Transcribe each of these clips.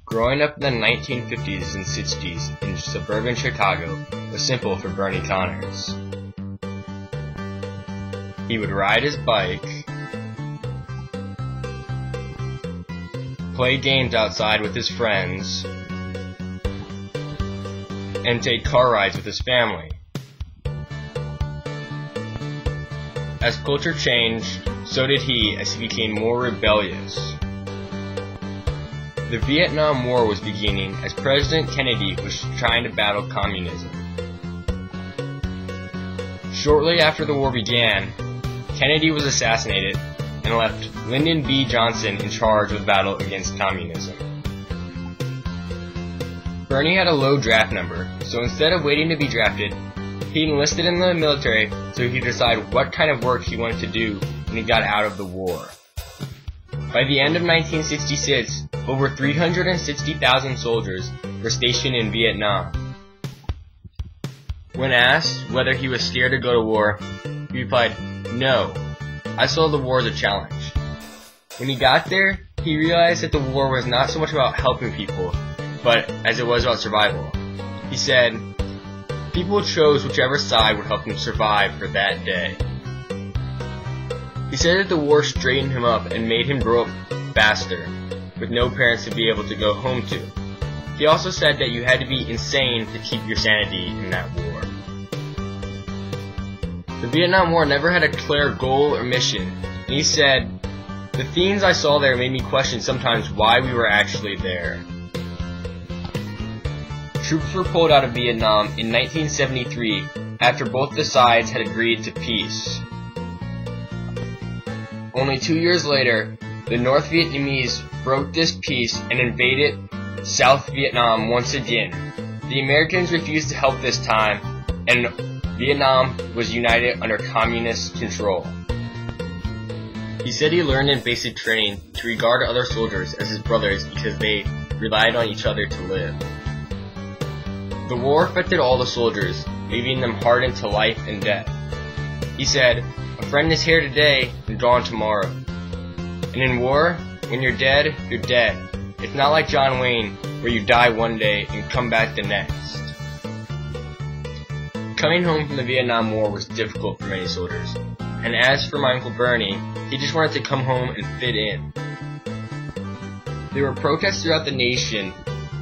Growing up in the 1950s and 60s in suburban Chicago was simple for Bernie Connors. He would ride his bike, play games outside with his friends, and take car rides with his family. As culture changed, so did he as he became more rebellious. The Vietnam War was beginning as President Kennedy was trying to battle communism. Shortly after the war began, Kennedy was assassinated and left Lyndon B. Johnson in charge of the battle against communism. Bernie had a low draft number, so instead of waiting to be drafted, he enlisted in the military so he could decide what kind of work he wanted to do when he got out of the war. By the end of 1966, over 360,000 soldiers were stationed in Vietnam. When asked whether he was scared to go to war, he replied, "No, I saw the war as a challenge." When he got there, he realized that the war was not so much about helping people, but as it was about survival. He said, "People chose whichever side would help them survive for that day." He said that the war straightened him up and made him grow up faster, with no parents to be able to go home to. He also said that you had to be insane to keep your sanity in that war. The Vietnam War never had a clear goal or mission, and he said, "The themes I saw there made me question sometimes why we were actually there." Troops were pulled out of Vietnam in 1973 after both the sides had agreed to peace. Only 2 years later, the North Vietnamese broke this peace and invaded South Vietnam once again. The Americans refused to help this time, and Vietnam was united under communist control. He said he learned in basic training to regard other soldiers as his brothers because they relied on each other to live. The war affected all the soldiers, leaving them hardened to life and death. He said, "A friend is here today and gone tomorrow." And in war, when you're dead, you're dead. It's not like John Wayne, where you die one day and come back the next. Coming home from the Vietnam War was difficult for many soldiers, and as for my Uncle Bernie, he just wanted to come home and fit in. There were protests throughout the nation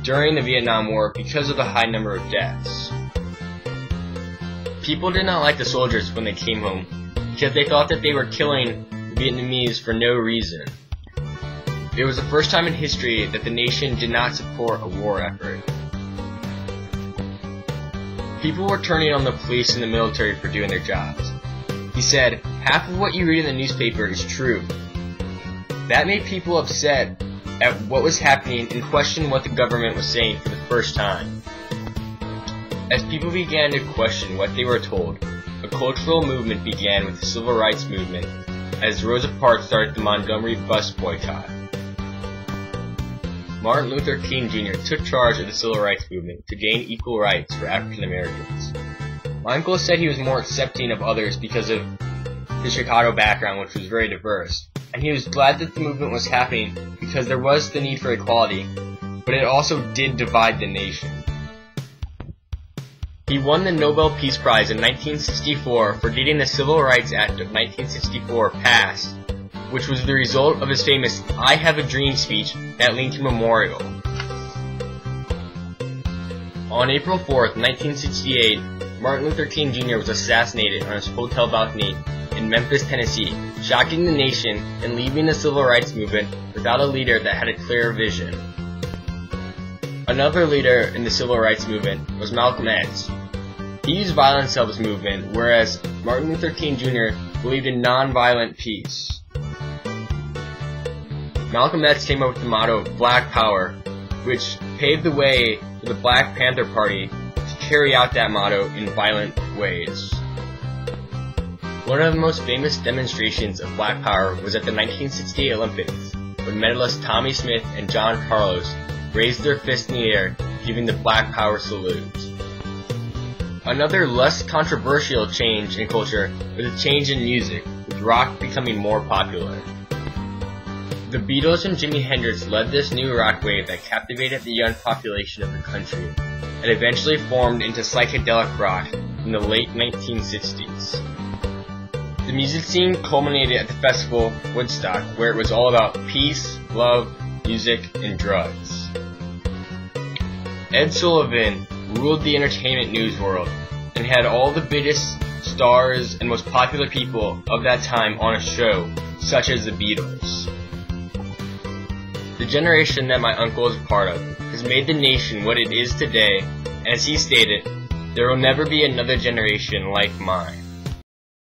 during the Vietnam War because of the high number of deaths. People did not like the soldiers when they came home because they thought that they were killing the Vietnamese for no reason. It was the first time in history that the nation did not support a war effort. People were turning on the police and the military for doing their jobs. He said, "Half of what you read in the newspaper is true." That made people upset at what was happening and question what the government was saying for the first time. As people began to question what they were told, a cultural movement began with the Civil Rights Movement as Rosa Parks started the Montgomery bus boycott. Martin Luther King Jr. took charge of the Civil Rights Movement to gain equal rights for African Americans. My uncle said he was more accepting of others because of his Chicago background, which was very diverse, and he was glad that the movement was happening because there was the need for equality, but it also did divide the nation. He won the Nobel Peace Prize in 1964 for getting the Civil Rights Act of 1964 passed, which was the result of his famous "I Have a Dream" speech at Lincoln Memorial. On April 4th, 1968, Martin Luther King Jr. was assassinated on his hotel balcony in Memphis, Tennessee, shocking the nation and leaving the Civil Rights Movement without a leader that had a clear vision. Another leader in the Civil Rights Movement was Malcolm X. He used violence to help his movement, whereas Martin Luther King Jr. believed in non-violent peace. Malcolm X came up with the motto of Black Power, which paved the way for the Black Panther Party to carry out that motto in violent ways. One of the most famous demonstrations of Black Power was at the 1968 Olympics, when medalists Tommy Smith and John Carlos raised their fists in the air, giving the Black Power salute. Another less controversial change in culture was a change in music, with rock becoming more popular. The Beatles and Jimi Hendrix led this new rock wave that captivated the young population of the country, and eventually formed into psychedelic rock in the late 1960s. The music scene culminated at the festival Woodstock, where it was all about peace, love, music, and drugs. Ed Sullivan ruled the entertainment news world and had all the biggest stars and most popular people of that time on a show, such as the Beatles. The generation that my uncle is part of has made the nation what it is today, and as he stated, there will never be another generation like mine.